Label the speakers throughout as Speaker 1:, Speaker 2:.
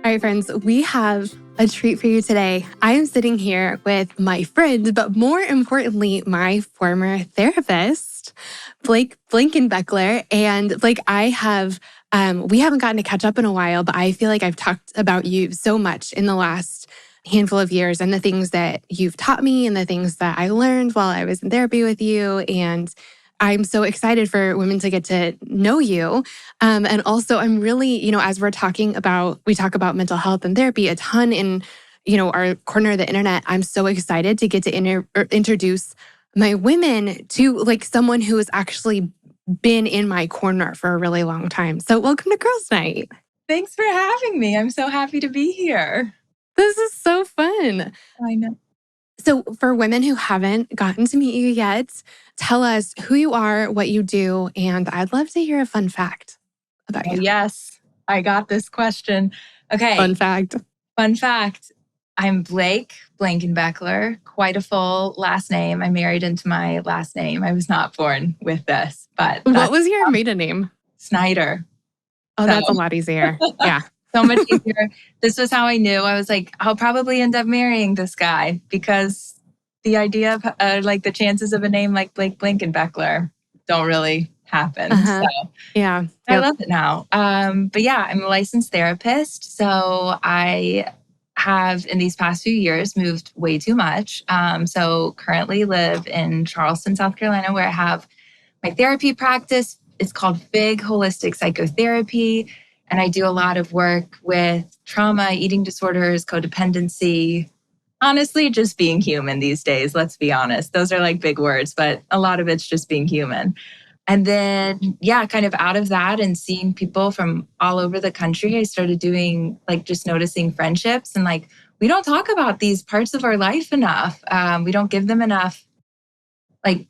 Speaker 1: All right, friends, we have a treat for you today. I am sitting here with my friend, but more importantly, my former therapist, Blake Blankenbecler. And Blake, we haven't gotten to catch up in a while, but I feel like I've talked about you so much in the last handful of years and the things that you've taught me and the things that I learned while I was in therapy with you. And I'm so excited for women to get to know you. And also, I'm really, as we talk about mental health and therapy a ton in, our corner of the internet. I'm so excited to get to introduce my women to like someone who has actually been in my corner for a really long time. So welcome to Girls Night.
Speaker 2: Thanks for having me. I'm so happy to be here.
Speaker 1: This is so fun.
Speaker 2: I know.
Speaker 1: So for women who haven't gotten to meet you yet, tell us who you are, what you do, and I'd love to hear a fun fact about you.
Speaker 2: Yes, I got this question. Okay.
Speaker 1: Fun fact.
Speaker 2: I'm Blake Blankenbecler, quite a full last name. I married into my last name. I was not born with this, but
Speaker 1: what was your maiden name?
Speaker 2: Snyder.
Speaker 1: Oh, that's a lot easier. Yeah.
Speaker 2: So much easier. This was how I knew. I was like, I'll probably end up marrying this guy because the idea of the chances of a name like Blake Blankenbecler don't really happen. So
Speaker 1: yeah,
Speaker 2: I love it now. But yeah, I'm a licensed therapist. So I have in these past few years moved way too much. So currently live in Charleston, South Carolina, where I have my therapy practice. It's called FIG, Holistic Psychotherapy. And I do a lot of work with trauma, eating disorders, codependency. Honestly, just being human these days, let's be honest. Those are like big words, but a lot of it's just being human. And then, kind of out of that and seeing people from all over the country, I started doing just noticing friendships. And we don't talk about these parts of our life enough. We don't give them enough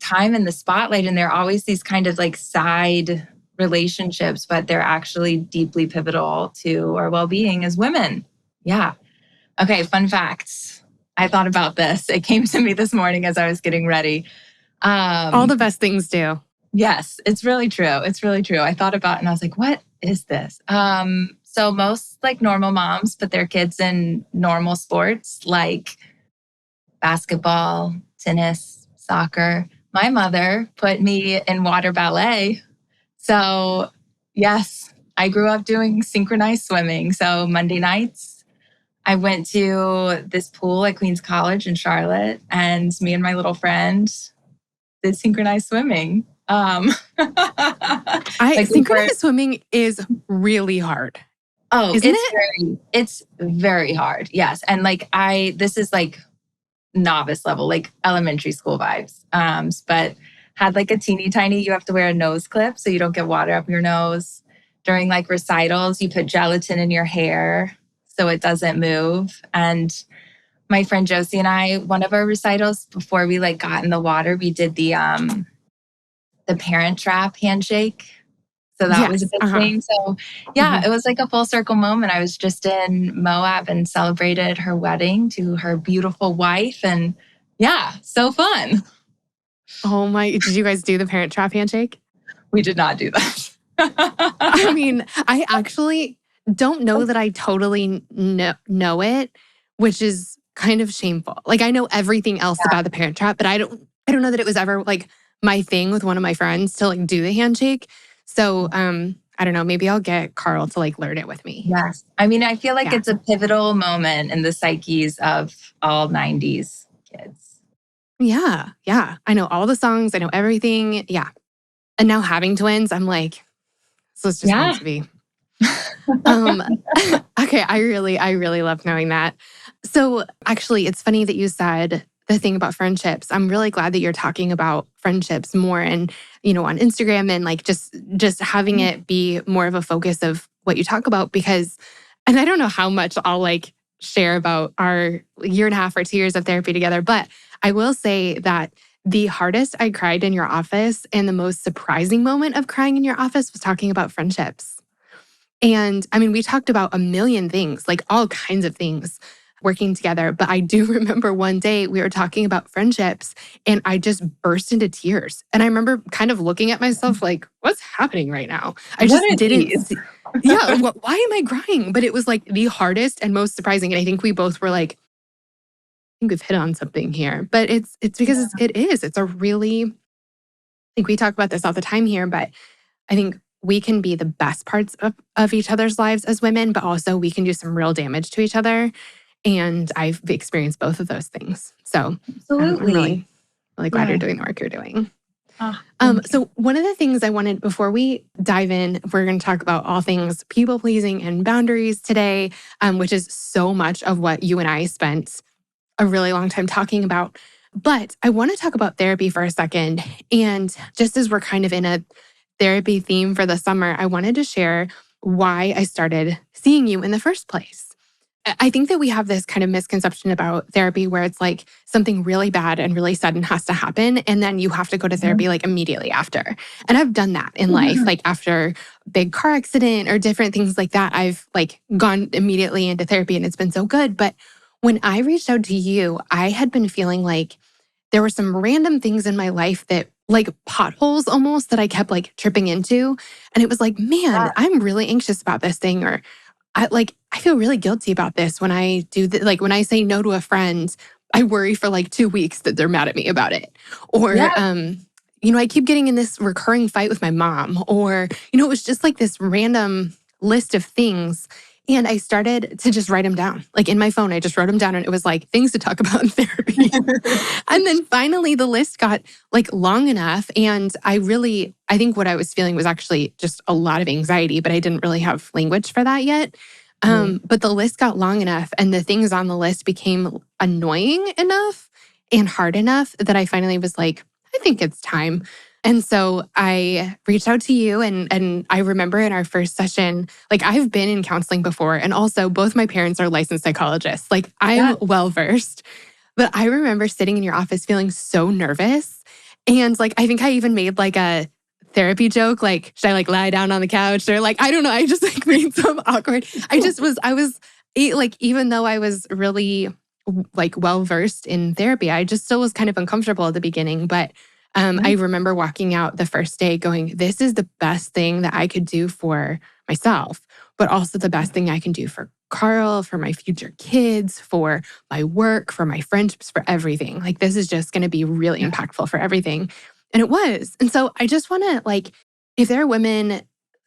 Speaker 2: time in the spotlight. And they're always these kind of side relationships, but they're actually deeply pivotal to our well-being as women. Yeah. Okay, fun facts. I thought about this. It came to me this morning as I was getting ready.
Speaker 1: All the best things do.
Speaker 2: Yes, it's really true. I thought about it and I was like, what is this? So most normal moms put their kids in normal sports like basketball, tennis, soccer. My mother put me in water ballet. So yes, I grew up doing synchronized swimming. So Monday nights, I went to this pool at Queens College in Charlotte, and me and my little friend did synchronized swimming.
Speaker 1: Synchronized swimming is really hard.
Speaker 2: Oh, it's very hard. Yes. And this is novice level, elementary school vibes. But had a teeny tiny, you have to wear a nose clip so you don't get water up your nose. During recitals, you put gelatin in your hair so it doesn't move. And my friend Josie and I, one of our recitals before we got in the water, we did the parent trap handshake. So that was a big thing. So it was a full circle moment. I was just in Moab and celebrated her wedding to her beautiful wife. And so fun.
Speaker 1: Oh my, did you guys do the parent trap handshake?
Speaker 2: We did not do that.
Speaker 1: I mean, I actually don't know that I totally know it, which is kind of shameful. I know everything else about the parent trap, but I don't know that it was ever my thing with one of my friends to do the handshake. So I don't know, maybe I'll get Carl to learn it with me.
Speaker 2: Yes. I mean, I feel it's a pivotal moment in the psyches of all 90s kids.
Speaker 1: Yeah. I know all the songs. I know everything. Yeah. And now having twins, I'm so it's just meant to be. Okay. I really love knowing that. So actually, it's funny that you said the thing about friendships. I'm really glad that you're talking about friendships more and, on Instagram and just having it be more of a focus of what you talk about because, and I don't know how much I'll share about our 1.5 or 2 years of therapy together, but I will say that the hardest I cried in your office and the most surprising moment of crying in your office was talking about friendships. And I mean, we talked about a million things, all kinds of things working together. But I do remember one day we were talking about friendships and I just burst into tears. And I remember kind of looking at myself what's happening right now? I just didn't see. yeah, why am I crying? But it was like the hardest and most surprising. And I think we both were like, I think we've hit on something here. But it's because
Speaker 2: Yeah.
Speaker 1: it's a really, I think we talk about this all the time here, but I think we can be the best parts of each other's lives as women, but also we can do some real damage to each other. And I've experienced both of those things. So I'm
Speaker 2: Absolutely.
Speaker 1: really, really glad you're
Speaker 2: Yeah.
Speaker 1: doing the work you're doing.
Speaker 2: Thank you.
Speaker 1: So one of the things I wanted before we dive in, we're going to talk about all things people pleasing and boundaries today, which is so much of what you and I spent a really long time talking about. But I want to talk about therapy for a second. And just as we're kind of in a therapy theme for the summer, I wanted to share why I started seeing you in the first place. I think that we have this kind of misconception about therapy where it's like something really bad and really sudden has to happen. And then you have to go to therapy like immediately after. And I've done that in life, like after a big car accident or different things like that. I've like gone immediately into therapy and it's been so good. But when I reached out to you, I had been feeling like there were some random things in my life that like potholes almost that I kept like tripping into. And it was like, man, I'm really anxious about this thing. Or I feel really guilty about this when I do like when I say no to a friend, I worry for like 2 weeks that they're mad at me about it. Or
Speaker 2: Yeah.
Speaker 1: I keep getting in this recurring fight with my mom. Or, it was just like this random list of things. And I started to just write them down. Like in my phone, I just wrote them down and it was like things to talk about in therapy. And then finally the list got like long enough. And I think what I was feeling was actually just a lot of anxiety, but I didn't really have language for that yet. But the list got long enough and the things on the list became annoying enough and hard enough that I finally was like, I think it's time. And so I reached out to you and I remember in our first session, like I've been in counseling before and also both my parents are licensed psychologists. Like I'm
Speaker 2: Yeah.
Speaker 1: well versed. But I remember sitting in your office feeling so nervous. And like, I think I even made like a therapy joke, like, should I like lie down on the couch? Or like, I don't know. I just like made some awkward. Like, even though I was really like well versed in therapy, I just still was kind of uncomfortable at the beginning. But I remember walking out the first day going, this is the best thing that I could do for myself, but also the best thing I can do for Carl, for my future kids, for my work, for my friendships, for everything. Like, this is just going to be really impactful for everything. And it was. And so I just want to, like, if there are women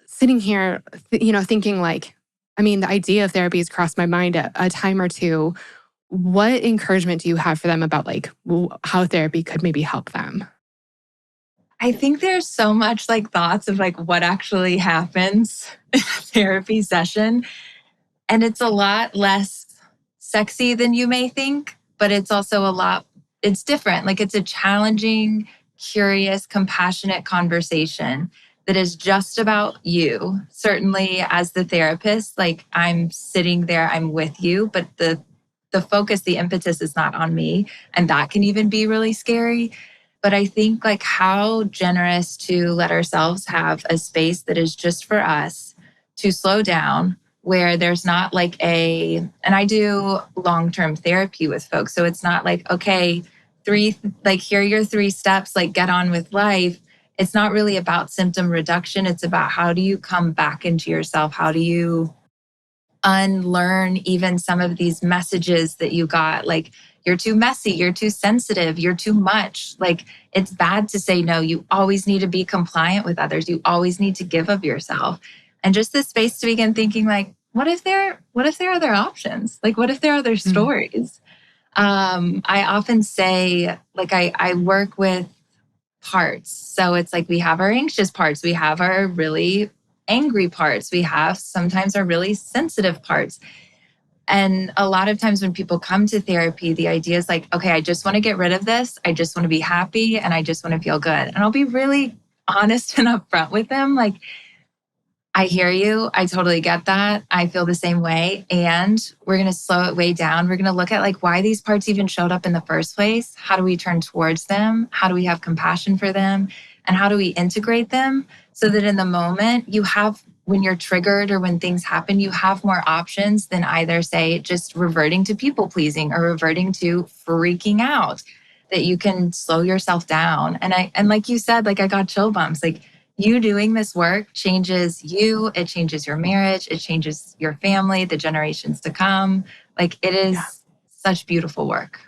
Speaker 1: sitting here, thinking like, I mean, the idea of therapy has crossed my mind a time or two. What encouragement do you have for them about like how therapy could maybe help them?
Speaker 2: I think there's so much like thoughts of like what actually happens in a therapy session. And it's a lot less sexy than you may think, but it's also it's different. Like it's a challenging, curious, compassionate conversation that is just about you. Certainly as the therapist, like I'm sitting there, I'm with you, but the focus, the impetus is not on me. And that can even be really scary. But I think like how generous to let ourselves have a space that is just for us to slow down, where there's not like and I do long-term therapy with folks. So it's not like, okay, here are your 3 steps, like get on with life. It's not really about symptom reduction. It's about how do you come back into yourself? How do you unlearn even some of these messages that you got? Like, you're too messy, you're too sensitive, you're too much. Like, it's bad to say no. You always need to be compliant with others. You always need to give of yourself. And just this space to begin thinking, like, what if there are other options? Like, what if there are other stories? I often say, like, I work with parts. So it's like we have our anxious parts, we have our really angry parts, we have sometimes our really sensitive parts. And a lot of times when people come to therapy, the idea is like, okay, I just want to get rid of this. I just want to be happy and I just want to feel good. And I'll be really honest and upfront with them. Like, I hear you. I totally get that. I feel the same way. And we're going to slow it way down. We're going to look at like why these parts even showed up in the first place. How do we turn towards them? How do we have compassion for them? And how do we integrate them so that in the moment when you're triggered or when things happen, you have more options than either say just reverting to people pleasing or reverting to freaking out, that you can slow yourself down. And like you said, like I got chill bumps. Like, You doing this work changes you, it changes your marriage, it changes your family, the generations to come. Like it
Speaker 1: Yeah.
Speaker 2: is such beautiful work.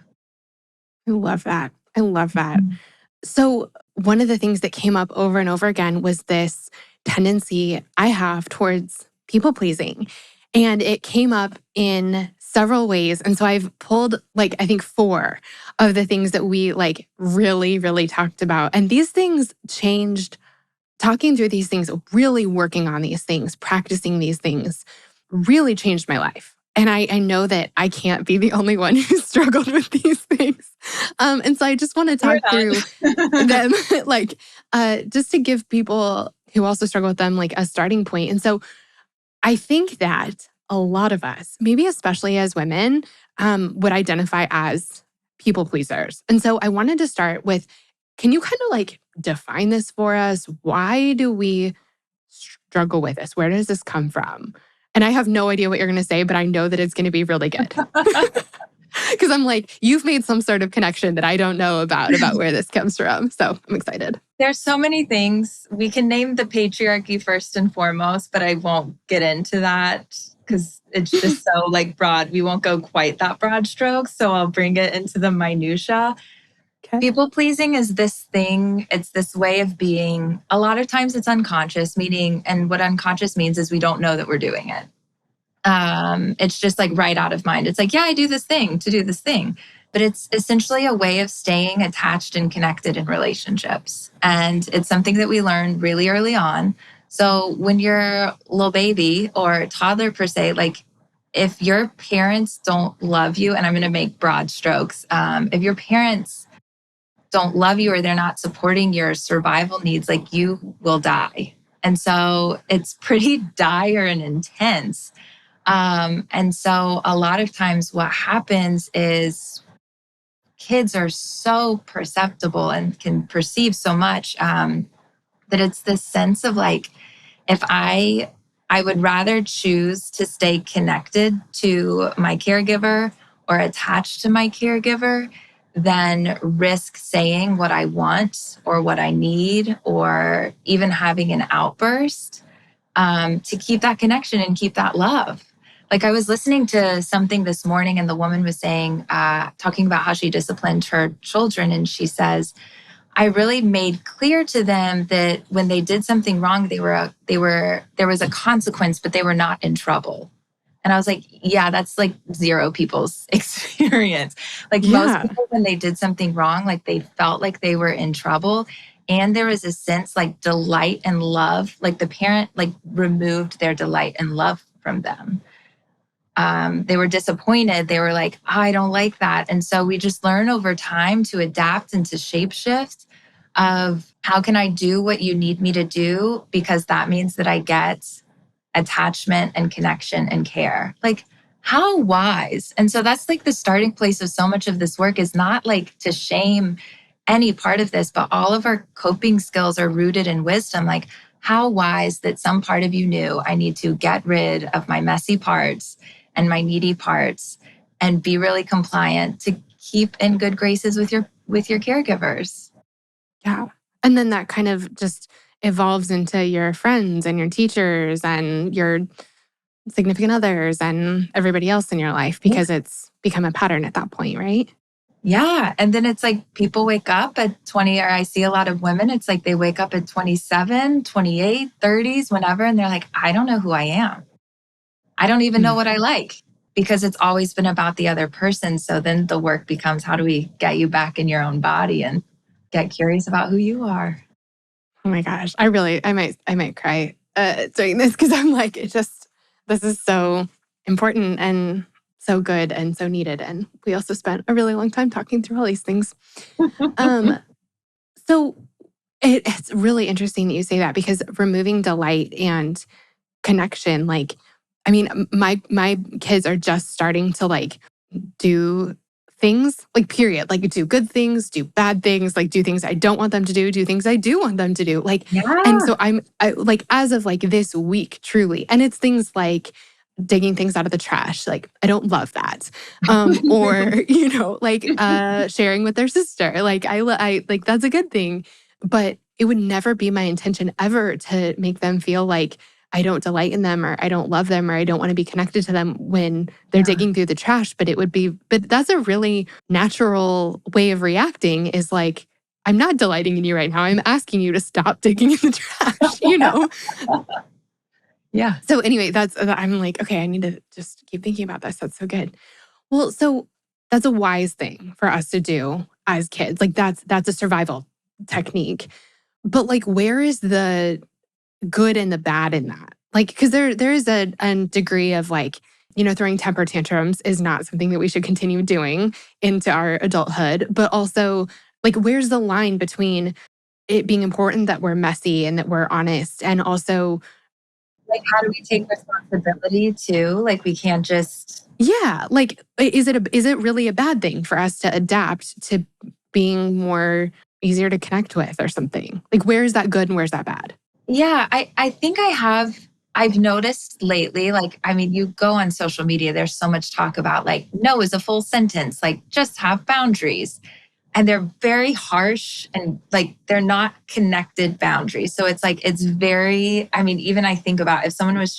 Speaker 1: I love that. I love that.
Speaker 2: Mhm.
Speaker 1: So, one of the things that came up over and over again was this tendency I have towards people pleasing. And it came up in several ways. And so I've pulled like, I think four of the things that we like really, really talked about. And these things changed, talking through these things, really working on these things, practicing these things really changed my life. And I know that I can't be the only one who struggled with these things. And so I just want to
Speaker 2: You're
Speaker 1: talk through
Speaker 2: not.
Speaker 1: them, like, just to give people who also struggle with them like a starting point. And so I think that a lot of us, maybe especially as women, would identify as people pleasers. And so I wanted to start with, can you kind of like define this for us? Why do we struggle with this? Where does this come from? And I have no idea what you're going to say, but I know that it's going to be really good. Because I'm like, you've made some sort of connection that I don't know about where this comes from. So I'm excited.
Speaker 2: There's so many things. We can name the patriarchy first and foremost, but I won't get into that because it's just so like broad. We won't go quite that broad strokes. So I'll bring it into the minutia.
Speaker 1: Okay.
Speaker 2: People pleasing is this thing, it's this way of being. A lot of times it's unconscious, meaning, and what unconscious means is we don't know that we're doing it. It's just like right out of mind. It's like, yeah, I do this thing to do this thing. But it's essentially a way of staying attached and connected in relationships. And it's something that we learn really early on. So when you're a little baby or toddler per se, like if your parents don't love you, and I'm going to make broad strokes, if your parents don't love you or they're not supporting your survival needs, like you will die. And so it's pretty dire and intense. And so a lot of times what happens is kids are so perceptible and can perceive so much that it's this sense of like, if I would rather choose to stay connected to my caregiver or attached to my caregiver than risk saying what I want or what I need or even having an outburst to keep that connection and keep that love. Like I was listening to something this morning, and the woman was saying, talking about how she disciplined her children, and she says, "I really made clear to them that when they did something wrong, there was a consequence, but they were not in trouble." And I was like, yeah, that's like zero people's experience. Like most
Speaker 1: Yeah.
Speaker 2: people, when they did something wrong, like they felt like they were in trouble. And there was a sense like delight and love, like the parent like removed their delight and love from them. They were disappointed. They were like, oh, I don't like that. And so we just learn over time to adapt and to shapeshift of how can I do what you need me to do? Because that means that I get attachment and connection and care. Like, how wise. And so that's like the starting place of so much of this work is not like to shame any part of this, but all of our coping skills are rooted in wisdom. Like, how wise that some part of you knew I need to get rid of my messy parts and my needy parts and be really compliant to keep in good graces with your caregivers.
Speaker 1: Yeah. And then that kind of just evolves into your friends and your teachers and your significant others and everybody else in your life because it's become a pattern at that point, right?
Speaker 2: Yeah. And then it's like people wake up at 20, or I see a lot of women, it's like they wake up at 27, 28, 30s, whenever, and they're like, I don't know who I am. I don't even know
Speaker 1: Mm.
Speaker 2: what I like because it's always been about the other person. So then the work becomes how do we get you back in your own body and get curious about who you are?
Speaker 1: Oh my gosh. I might cry doing this because I'm like, this is so important and so good and so needed. And we also spent a really long time talking through all these things. Um, so it's really interesting that you say that because removing delight and connection, like, I mean, my kids are just starting to like do things, like period, like do good things, do bad things, like do things I don't want them to do things I do want them to do. Like, and
Speaker 2: Yeah.
Speaker 1: so I like as of like this week, truly, and it's things like digging things out of the trash. Like I don't love that. Or, like sharing with their sister. Like I like that's a good thing. But it would never be my intention ever to make them feel like I don't delight in them or I don't love them or I don't want to be connected to them when they're
Speaker 2: Yeah.
Speaker 1: digging through the trash. But that's a really natural way of reacting is like, I'm not delighting in you right now. I'm asking you to stop digging in the trash,
Speaker 2: Yeah.
Speaker 1: So anyway, I'm like, okay, I need to just keep thinking about this. That's so good. Well, so that's a wise thing for us to do as kids. Like that's a survival technique. But like, where is the good and the bad in that? Like, because there is a degree of like, throwing temper tantrums is not something that we should continue doing into our adulthood. But also, like, where's the line between it being important that we're messy and that we're honest, and also,
Speaker 2: Like, how do we take responsibility too? Like, we can't just.
Speaker 1: yeah, like, is it really a bad thing for us to adapt to being more easier to connect with or something? Like, where's that good and where's that bad?
Speaker 2: Yeah, I think I've noticed lately, like, I mean, you go on social media, there's so much talk about like, no is a full sentence, like, just have boundaries. And they're very harsh and like, they're not connected boundaries. So it's like, it's very, I mean, even I think about if someone was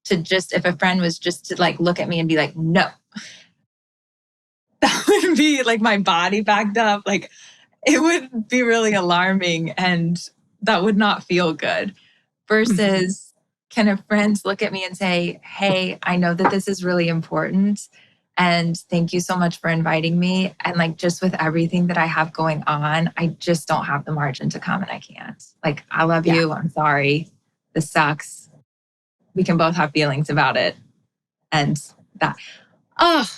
Speaker 2: if a friend was just to like look at me and be like, no, that would be like my body backed up. Like, it would be really alarming and that would not feel good.
Speaker 1: Mhm.
Speaker 2: Versus, can a friend look at me and say, hey, I know that this is really important. And thank you so much for inviting me. And like, just with everything that I have going on, I just don't have the margin to come and I can't. Like, I love
Speaker 1: Yeah,
Speaker 2: you. I'm sorry. This sucks. We can both have feelings about it. And that, oh,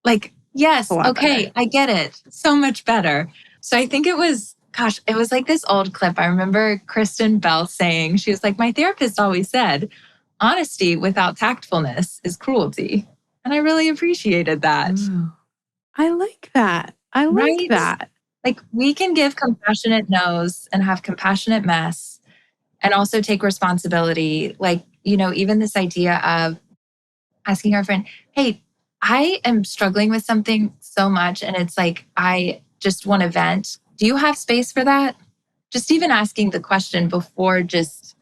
Speaker 2: like,
Speaker 1: a
Speaker 2: yes,
Speaker 1: lot better.
Speaker 2: okay, I get it. So much better. So I think it was, gosh, it was like this old clip. I remember Kristen Bell saying, she was like, my therapist always said, honesty without tactfulness is cruelty. And I really appreciated that.
Speaker 1: Ooh, I like that. I like
Speaker 2: Right?
Speaker 1: that.
Speaker 2: Like, we can give compassionate no's and have compassionate mess and also take responsibility. Like, even this idea of asking our friend, hey, I am struggling with something so much. And it's like, I just want to vent. Do you have space for that? Just even asking the question before just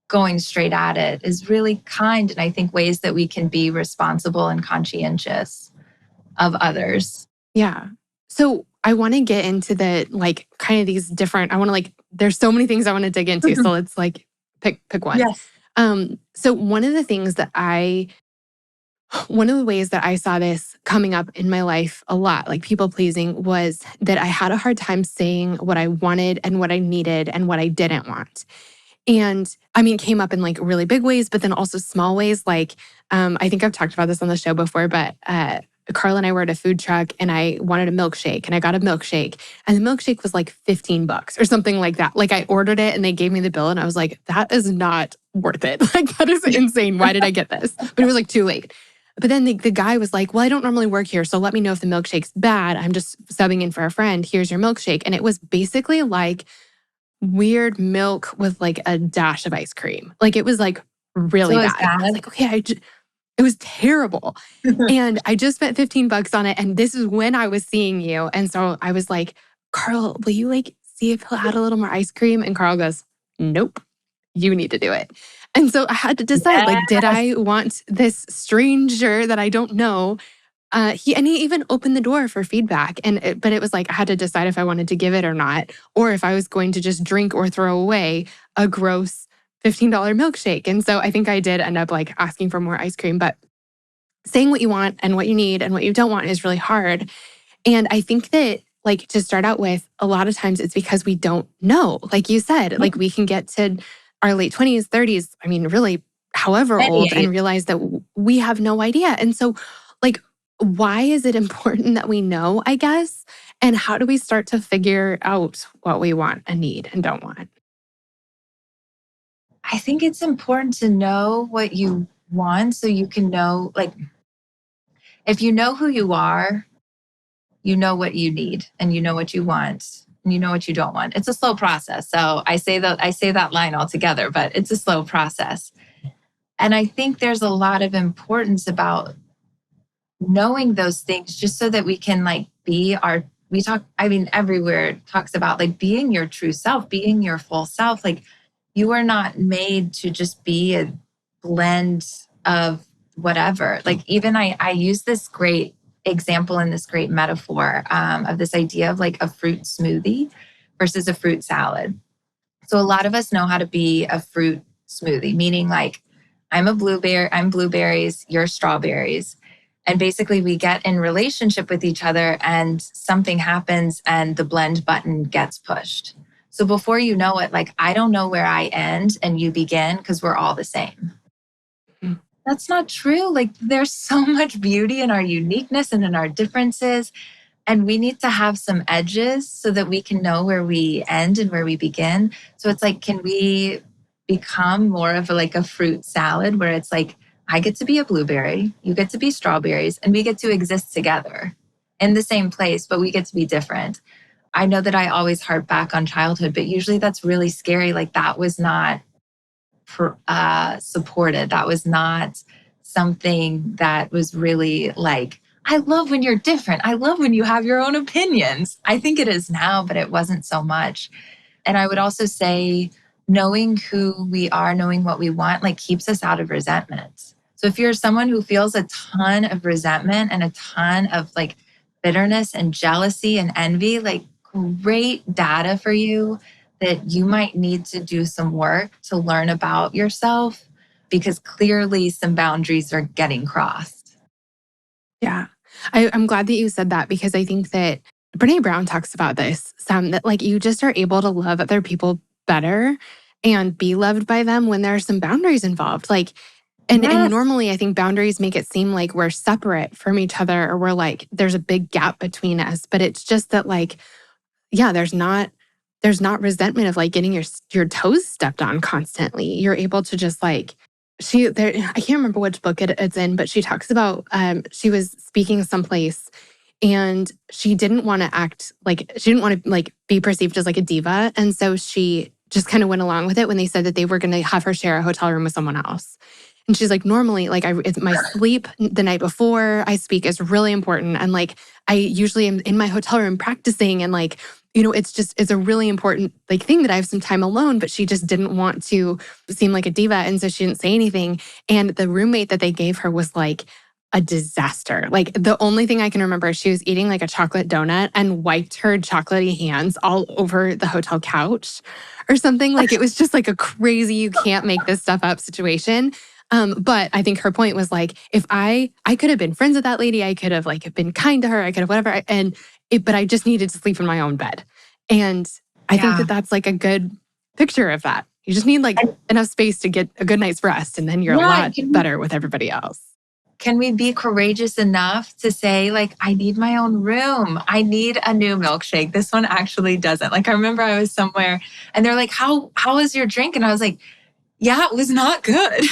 Speaker 2: going straight at it is really kind. And I think ways that we can be responsible and conscientious of others.
Speaker 1: Yeah. So I want to get into the like kind of these different, I want to like, there's so many things I want to dig into. So let's like pick one.
Speaker 2: Yes.
Speaker 1: So one of the ways that I saw this coming up in my life a lot, like people pleasing, was that I had a hard time saying what I wanted and what I needed and what I didn't want. And I mean, it came up in like really big ways, but then also small ways. Like, I think I've talked about this on the show before, but Carl and I were at a food truck and I wanted a milkshake and I got a milkshake and the milkshake was like $15 or something like that. Like I ordered it and they gave me the bill and I was like, that is not worth it. Like that is insane. Why did I get this? But it was like too late. But then the guy was like, well, I don't normally work here. So let me know if the milkshake's bad. I'm just subbing in for a friend. Here's your milkshake. And it was basically like weird milk with like a dash of ice cream. Like it was like
Speaker 2: So
Speaker 1: really
Speaker 2: is
Speaker 1: bad. I was
Speaker 2: that.
Speaker 1: like, okay, it was terrible. And I just spent $15 on it. And this is when I was seeing you. And so I was like, Carl, will you like see if he'll add a little more ice cream? And Carl goes, nope, you need to do it. And so I had to decide, like, did
Speaker 2: Yes.
Speaker 1: I want this stranger that I don't know? He even opened the door for feedback, but it was like I had to decide if I wanted to give it or not, or if I was going to just drink or throw away a gross $15 milkshake. And so I think I did end up like asking for more ice cream, but saying what you want and what you need and what you don't want is really hard. And I think that like to start out with, a lot of times it's because we don't know. Like you said, like we can get to our late 20s, 30s, I mean, really however
Speaker 2: Any
Speaker 1: old, and
Speaker 2: age.
Speaker 1: realize that we have no idea. And so like, why is it important that we know, I guess? And how do we start to figure out what we want and need and don't want?
Speaker 2: I think it's important to know what you want so you can know, like, if you know who you are, you know what you need and you know what you want and you know what you don't want. It's a slow process. So I say that line altogether, but it's a slow process. And I think there's a lot of importance about knowing those things just so that we can like be our everywhere it talks about like being your true self, being your full self. Like you are not made to just be a blend of whatever. Like even I use this great example and this great metaphor of this idea of like a fruit smoothie versus a fruit salad. So a lot of us know how to be a fruit smoothie, meaning like I'm blueberries, you're strawberries. And basically we get in relationship with each other and something happens and the blend button gets pushed. So before you know it, like I don't know where I end and you begin because we're all the same.
Speaker 1: Mhm.
Speaker 2: That's not true. Like there's so much beauty in our uniqueness and in our differences. And we need to have some edges so that we can know where we end and where we begin. So it's like, can we become more of like a fruit salad where it's like, I get to be a blueberry, you get to be strawberries, and we get to exist together in the same place, but we get to be different. I know that I always harp back on childhood, but usually that's really scary. Like that was not supported. That was not something that was really like, I love when you're different. I love when you have your own opinions. I think it is now, but it wasn't so much. And I would also say, knowing who we are, knowing what we want, like keeps us out of resentment. So if you're someone who feels a ton of resentment and a ton of like bitterness and jealousy and envy, like great data for you that you might need to do some work to learn about yourself because clearly some boundaries are getting crossed.
Speaker 1: Yeah. I'm glad that you said that because I think that Brene Brown talks about this some that like you just are able to love other people better and be loved by them when there are some boundaries involved. Like and
Speaker 2: Yes.
Speaker 1: normally I think boundaries make it seem like we're separate from each other or we're like there's a big gap between us, but it's just that like yeah, there's not resentment of like getting your toes stepped on constantly. You're able to just like I can't remember which book it's in, but she talks about she was speaking someplace and she didn't want to act like she didn't want to like be perceived as like a diva. And so she just kind of went along with it when they said that they were going to have her share a hotel room with someone else. And she's like, normally, like it's my sleep the night before I speak is really important. And like I usually am in my hotel room practicing and like, it's a really important like thing that I have some time alone, but she just didn't want to seem like a diva. And so she didn't say anything. And the roommate that they gave her was like a disaster. Like the only thing I can remember is she was eating like a chocolate donut and wiped her chocolatey hands all over the hotel couch or something. Like it was just like a crazy, you can't make this stuff up situation. But I think her point was like, if I could have been friends with that lady, I could have like been kind to her, I could have whatever, but I just needed to sleep in my own bed, and I think
Speaker 2: Yeah.
Speaker 1: that that's like a good picture of that. You just need like
Speaker 2: And
Speaker 1: enough space to get a good night's rest, and then you're a
Speaker 2: yeah,
Speaker 1: lot better with everybody else.
Speaker 2: can we be courageous enough to say, like, I need my own room. I need a new milkshake. This one actually doesn't. Like, I remember I was somewhere and they're like, how was your drink? And I was like, yeah, it was not good.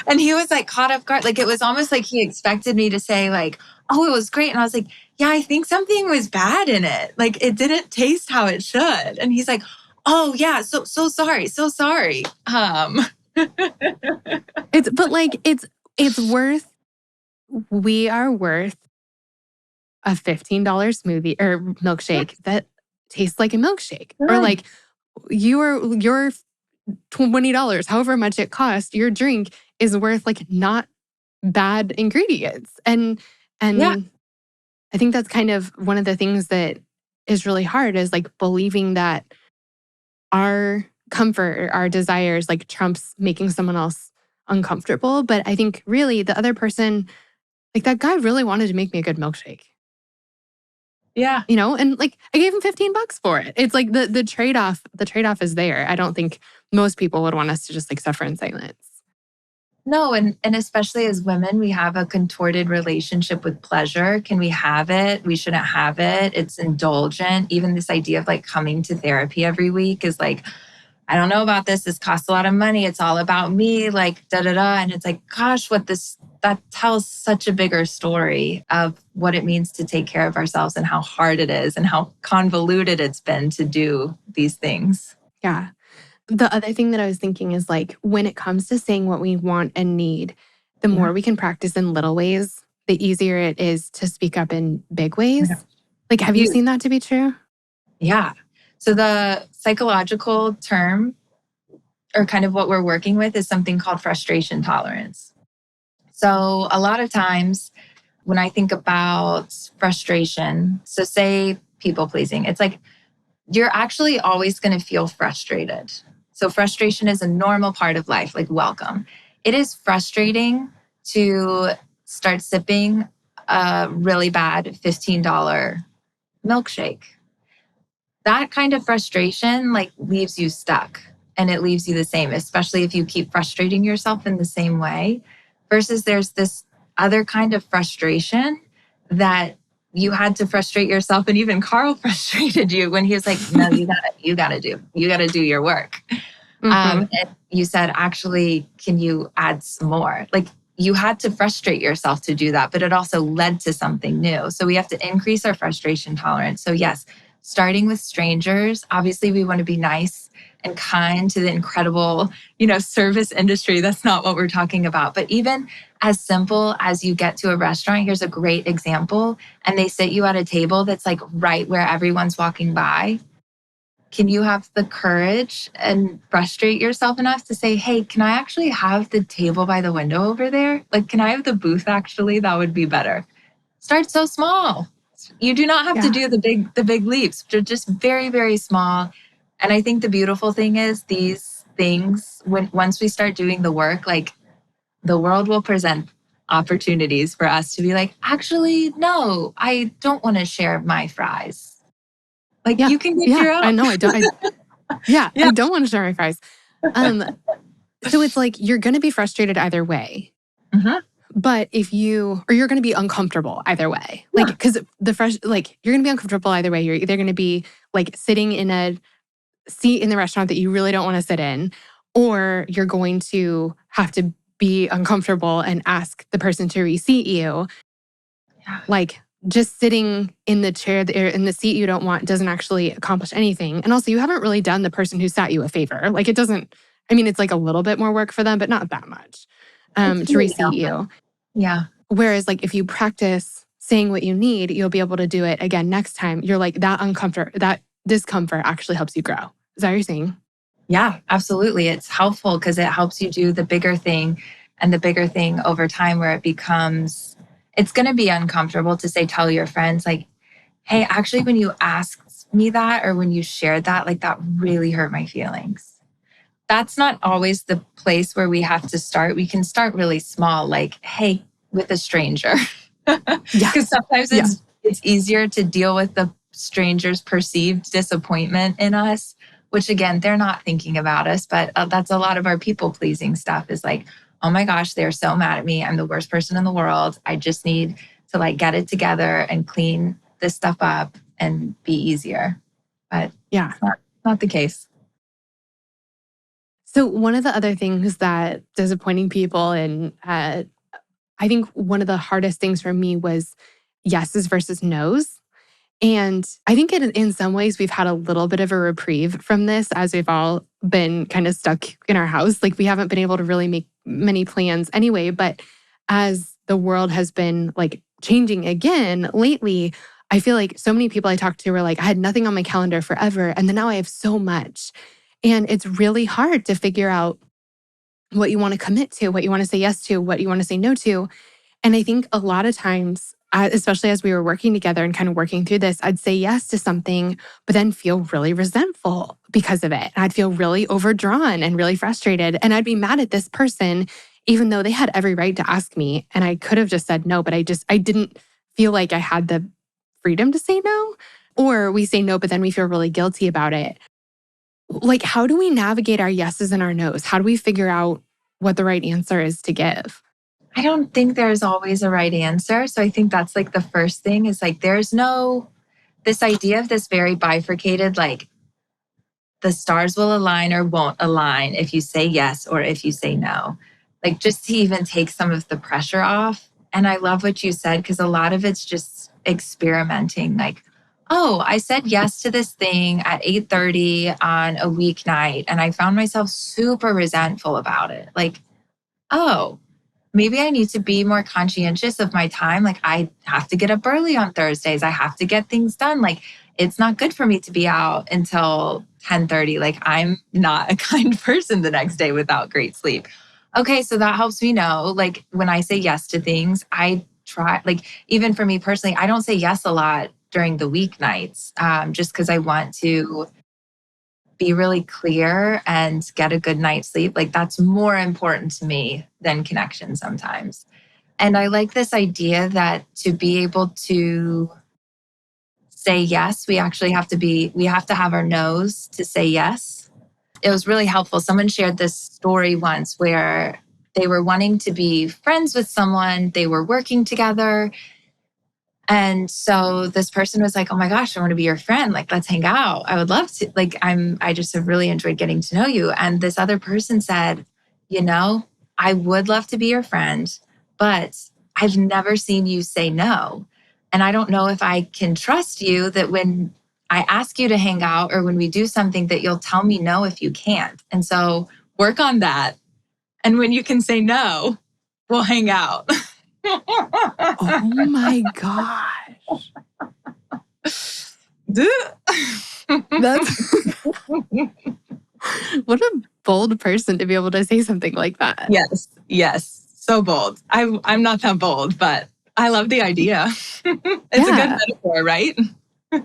Speaker 2: And he was like caught off guard. Like it was almost like he expected me to say, like, oh, it was great. And I was like, yeah, I think something was bad in it. Like it didn't taste how it should. And he's like, oh yeah, so sorry, so sorry.
Speaker 1: But like it's worth we are worth a $15 smoothie or milkshake that tastes like a milkshake. Or
Speaker 2: Good.
Speaker 1: like your $20, however much it costs, your drink is worth like not bad ingredients.
Speaker 2: Yeah.
Speaker 1: And I think that's kind of one of the things that is really hard is like believing that our comfort or our desires like trumps making someone else uncomfortable. But I think really the other person, like that guy really wanted to make me a good milkshake.
Speaker 2: Yeah.
Speaker 1: And like I gave him $15 for it. It's like the trade-off is there. I don't think most people would want us to just like suffer in silence.
Speaker 2: No, and especially as women, we have a contorted relationship with pleasure. Can we have it? We shouldn't have it. It's indulgent. Even this idea of like coming to therapy every week is like, I don't know about this. This costs a lot of money. It's all about me, like da da da. And it's like, gosh, that tells such a bigger story of what it means to take care of ourselves and how hard it is and how convoluted it's been to do these things.
Speaker 1: Yeah. The other thing that I was thinking is like when it comes to saying what we want and need, the
Speaker 2: Yeah.
Speaker 1: more we can practice in little ways, the easier it is to speak up in big
Speaker 2: Oh my gosh.
Speaker 1: ways. Like, have you
Speaker 2: Huge.
Speaker 1: seen that to be true?
Speaker 2: Yeah. So the psychological term, or kind of what we're working with, is something called frustration tolerance. So a lot of times when I think about frustration, so say people pleasing, it's like you're actually always going to feel frustrated. So frustration is a normal part of life, like welcome. It is frustrating to start sipping a really bad $15 milkshake. That kind of frustration like leaves you stuck and it leaves you the same, especially if you keep frustrating yourself in the same way. Versus there's this other kind of frustration that you had to frustrate yourself. And even Carl frustrated you when he was like, no, you gotta do your work.
Speaker 1: Mm-hmm.
Speaker 2: And you said, actually, can you add some more? Like you had to frustrate yourself to do that, but it also led to something new. So we have to increase our frustration tolerance. So yes, starting with strangers, obviously we want to be nice and kind to the incredible, service industry. That's not what we're talking about. But even as simple as you get to a restaurant, here's a great example, and they sit you at a table that's like right where everyone's walking by. Can you have the courage and frustrate yourself enough to say, hey, can I actually have the table by the window over there? Like, can I have the booth actually? That would be better. Start so small. You do not have to
Speaker 1: Yeah.
Speaker 2: do the big leaps. They're just very, very small. And I think the beautiful thing is these things, when once we start doing the work, like the world will present opportunities for us to be like, actually, no, I don't want to share my fries. Like
Speaker 1: Yeah.
Speaker 2: you can get
Speaker 1: Yeah.
Speaker 2: your
Speaker 1: I
Speaker 2: own.
Speaker 1: know. Yeah,
Speaker 2: Yeah.
Speaker 1: I don't want to share my fries. Um, so it's like you're going to be frustrated either way.
Speaker 2: Mhm.
Speaker 1: But or you're going to be uncomfortable either way. Like,
Speaker 2: Yeah.
Speaker 1: because you're going to be uncomfortable either way. You're either going to be like sitting in a seat in the restaurant that you really don't want to sit in, or you're going to have to be uncomfortable and ask the person to reseat you.
Speaker 2: Yeah.
Speaker 1: Like, just sitting in the chair in the seat you don't want doesn't actually accomplish anything. And also, you haven't really done the person who sat you a favor. Like, it doesn't, I mean, it's like a little bit more work for them, but not that much
Speaker 2: It's
Speaker 1: to
Speaker 2: really
Speaker 1: reseat you.
Speaker 2: Yeah.
Speaker 1: Whereas, like, if you practice saying what you need, you'll be able to do it again next time. You're like, that discomfort actually helps you grow. Is that what you're saying?
Speaker 2: Yeah, absolutely. It's helpful because it helps you do the bigger thing and the bigger thing over time where it's going to be uncomfortable to say, tell your friends, like, hey, actually, when you asked me that or when you shared that, like, that really hurt my feelings. That's not always the place where we have to start. We can start really small, like, hey, with a stranger.
Speaker 1: Yeah.
Speaker 2: Because sometimes
Speaker 1: Yeah.
Speaker 2: it's easier to deal with the stranger's perceived disappointment in us, which again, they're not thinking about us, but that's a lot of our people pleasing stuff is like, oh my gosh, they're so mad at me. I'm the worst person in the world. I just need to like get it together and clean this stuff up and be easier. But
Speaker 1: Yeah.
Speaker 2: it's not the case.
Speaker 1: So, one of the other things that disappointing people, and I think one of the hardest things for me was yeses versus nos. And I think in some ways we've had a little bit of a reprieve from this as we've all been kind of stuck in our house. Like we haven't been able to really make many plans anyway. But as the world has been like changing again lately, I feel like so many people I talked to were like, I had nothing on my calendar forever. And then now I have so much. And it's really hard to figure out what you want to commit to, what you want to say yes to, what you want to say no to. And I think a lot of times, especially as we were working together and kind of working through this, I'd say yes to something, but then feel really resentful because of it. And I'd feel really overdrawn and really frustrated. And I'd be mad at this person, even though they had every right to ask me. And I could have just said no, but I didn't feel like I had the freedom to say no. Or we say no, but then we feel really guilty about it. Like, how do we navigate our yeses and our nos? How do we figure out what the right answer is to give?
Speaker 2: I don't think there's always a right answer. So I think that's like the first thing is like this idea of this very bifurcated, like the stars will align or won't align if you say yes or if you say no. Like just to even take some of the pressure off. And I love what you said because a lot of it's just experimenting. Like, oh, I said yes to this thing at 8:30 on a weeknight and I found myself super resentful about it. Like, oh, maybe I need to be more conscientious of my time. Like I have to get up early on Thursdays. I have to get things done. Like it's not good for me to be out until 10:30. Like I'm not a kind person the next day without great sleep. Okay, so that helps me know. Like when I say yes to things, I try, like even for me personally, I don't say yes a lot during the weeknights, just because I want to be really clear and get a good night's sleep. Like that's more important to me than connection sometimes. And I like this idea that to be able to say yes, we have to have our no's to say yes. It was really helpful. Someone shared this story once where they were wanting to be friends with someone, they were working together, and so this person was like, "Oh my gosh, I want to be your friend. Like, let's hang out. I would love to. Like, I just have really enjoyed getting to know you." And this other person said, "You know, I would love to be your friend, but I've never seen you say no. And I don't know if I can trust you that when I ask you to hang out or when we do something that you'll tell me no if you can't. And so work on that. And when you can say no, we'll hang out."
Speaker 1: Oh my God. That's what a bold person to be able to say something like that.
Speaker 2: Yes, yes. So bold. I'm not that bold, but I love the idea. It's a good
Speaker 1: Yeah.
Speaker 2: metaphor, right?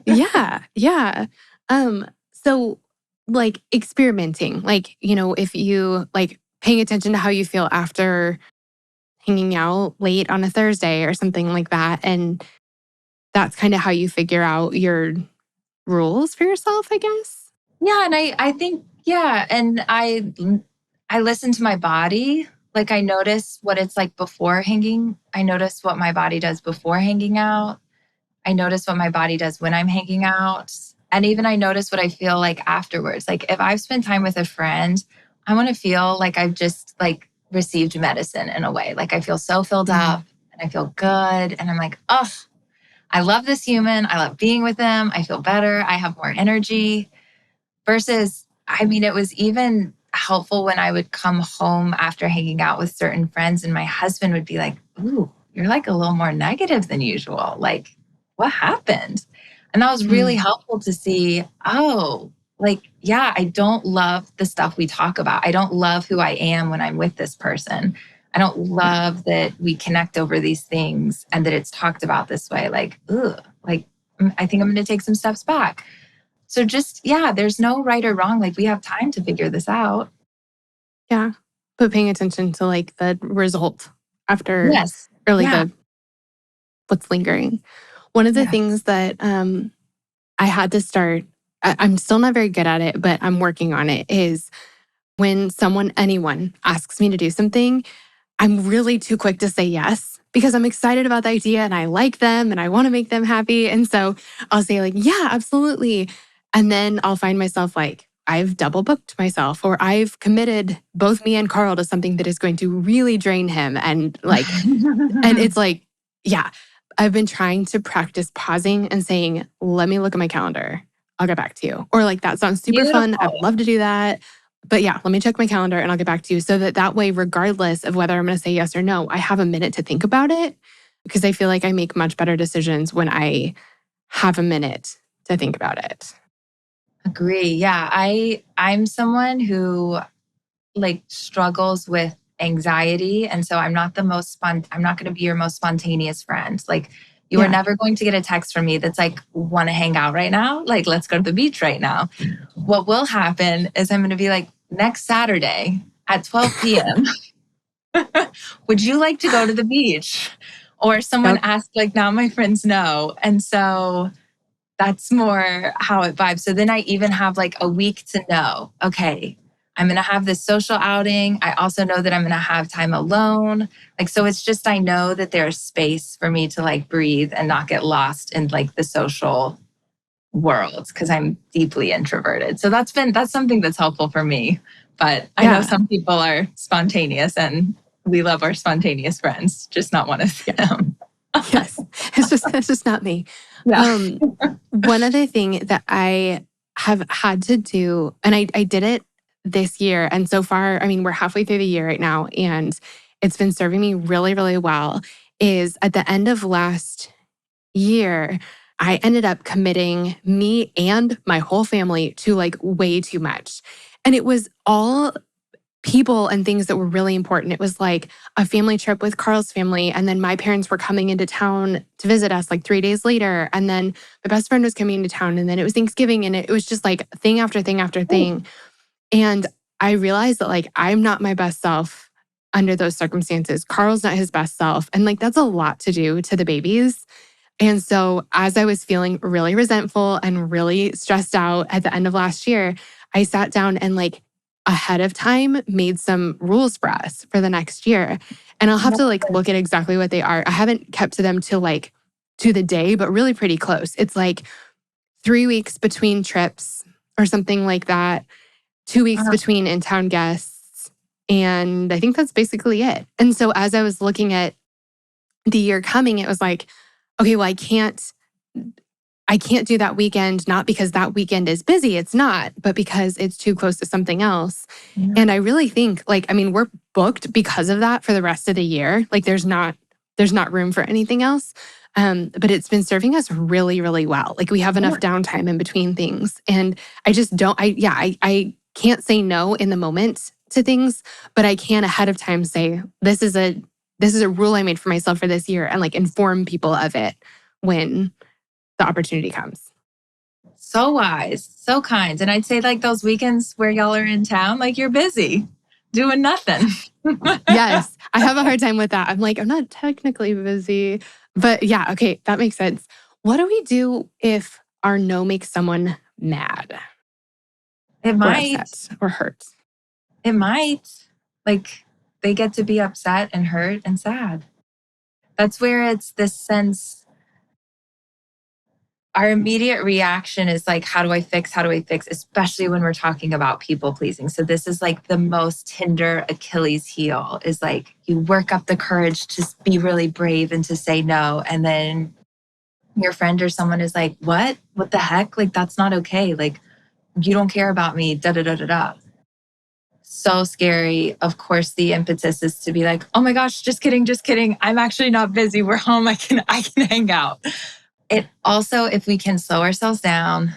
Speaker 1: Yeah. Yeah. So like experimenting, like, if you like paying attention to how you feel after hanging out late on a Thursday or something like that. And that's kind of how you figure out your rules for yourself, I guess.
Speaker 2: Yeah, and I think yeah, and I listen to my body. Like I notice what it's like before hanging. I notice what my body does before hanging out. I notice what my body does when I'm hanging out. And even I notice what I feel like afterwards. Like if I've spent time with a friend, I want to feel like I've just like received medicine in a way. Like I feel so filled up
Speaker 1: Mm.
Speaker 2: and I feel good. And I'm like, oh, I love this human. I love being with them. I feel better. I have more energy. Versus, I mean, it was even helpful when I would come home after hanging out with certain friends, and my husband would be like, "Ooh, you're like a little more negative than usual. Like, what happened?" And that was really
Speaker 1: Mm.
Speaker 2: helpful to see, oh, like, yeah, I don't love the stuff we talk about. I don't love who I am when I'm with this person. I don't love that we connect over these things and that it's talked about this way. Like, ugh, like, I think I'm going to take some steps back. So just, yeah, there's no right or wrong. Like we have time to figure this out.
Speaker 1: Yeah. But paying attention to like the result after,
Speaker 2: Yes.
Speaker 1: or like
Speaker 2: Yeah.
Speaker 1: the what's lingering. One of the
Speaker 2: Yes.
Speaker 1: things that I had to start, I'm still not very good at it, but I'm working on it, is when anyone asks me to do something, I'm really too quick to say yes because I'm excited about the idea and I like them and I want to make them happy. And so I'll say, like, yeah, absolutely. And then I'll find myself like, I've double booked myself or I've committed both me and Carl to something that is going to really drain him. And it's like, yeah, I've been trying to practice pausing and saying, let me look at my calendar. I'll get back to you. Or like, that sounds super fun. I would
Speaker 2: Beautiful.
Speaker 1: love to do that. But yeah, let me check my calendar and I'll get back to you. So that way, regardless of whether I'm going to say yes or no, I have a minute to think about it because I feel like I make much better decisions when I have a minute to think about it.
Speaker 2: Agree. Yeah. I'm someone who like struggles with anxiety. And so I'm not I'm not going to be your most spontaneous friend. Like you are
Speaker 1: Yeah.
Speaker 2: never going to get a text from me that's like, want to hang out right now? Like, let's go to the beach right now. What will happen is I'm going to be like, next Saturday at 12 p.m. would you like to go to the beach? Or someone
Speaker 1: Yep.
Speaker 2: asked, like, now my friends know. And so that's more how it vibes. So then I even have like a week to know, okay, I'm going to have this social outing. I also know that I'm going to have time alone. Like, so it's just, I know that there's space for me to like breathe and not get lost in like the social world because I'm deeply introverted. So that's something that's helpful for me. But I know
Speaker 1: Yeah.
Speaker 2: some people are spontaneous and we love our spontaneous friends, just not one of
Speaker 1: Yeah.
Speaker 2: them.
Speaker 1: Yes. It's just not me.
Speaker 2: Yeah.
Speaker 1: Um, One other thing that I have had to do, and I did it this year. And so far, I mean, we're halfway through the year right now, and it's been serving me really, really well is at the end of last year, I ended up committing me and my whole family to like way too much. And it was all people and things that were really important. It was like a family trip with Carl's family. And then my parents were coming into town to visit us like 3 days later. And then my best friend was coming into town. And then it was Thanksgiving. And it was just like thing after thing after thing. And I realized that like I'm not my best self under those circumstances. Carl's not his best self. And like that's a lot to do to the babies. And so, as I was feeling really resentful and really stressed out at the end of last year, I sat down and, like, ahead of time made some rules for us for the next year. And I'll have to, like, look at exactly what they are. I haven't kept to them till, like, to the day, but really pretty close. It's like 3 weeks between trips or something like that, 2 weeks between in town guests. And I think that's basically it. And so, as I was looking at the year coming, it was like, okay, well, I can't do that weekend, not because that weekend is busy, it's not, but because it's too close to something else.
Speaker 2: Yeah.
Speaker 1: And I really think like, I mean, we're booked because of that for the rest of the year. Like there's not room for anything else. But it's been serving us really, really well. Like we have enough downtime in between things. And I just don't, I can't say no in the moment to things, but I can ahead of time say, this is a rule I made for myself for this year and like inform people of it when the opportunity comes.
Speaker 2: So wise, so kind. And I'd say like those weekends where y'all are in town, like you're busy doing nothing.
Speaker 1: Yes, I have a hard time with that. I'm like, I'm not technically busy, but yeah, okay, that makes sense. What do we do if our no makes someone mad
Speaker 2: It
Speaker 1: or
Speaker 2: might,
Speaker 1: upset or hurt?
Speaker 2: it might. Like they get to be upset and hurt and sad. That's where it's this sense. Our immediate reaction is like, how do I fix? How do I fix? Especially when we're talking about people pleasing. So this is like the most Tinder Achilles heel is like you work up the courage to be really brave and to say no. And then your friend or someone is like, what? What the heck? Like, that's not okay. Like, you don't care about me. Da da da da da. So scary. Of course, the impetus is to be like, oh my gosh, just kidding, just kidding. I'm actually not busy. We're home. I can hang out. It also, if we can slow ourselves down,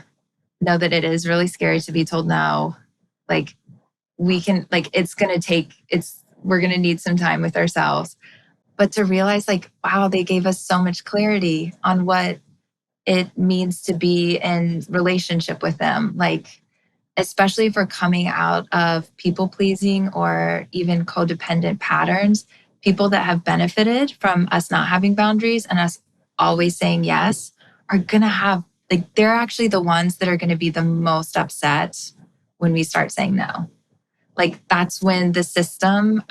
Speaker 2: know that it is really scary to be told no. Like we can, like we're going to need some time with ourselves. But to realize like, wow, they gave us so much clarity on what it means to be in relationship with them. Like, especially if we're coming out of people pleasing or even codependent patterns, people that have benefited from us not having boundaries and us always saying yes are going to have, like, they're actually the ones that are going to be the most upset when we start saying no. Like, that's when the system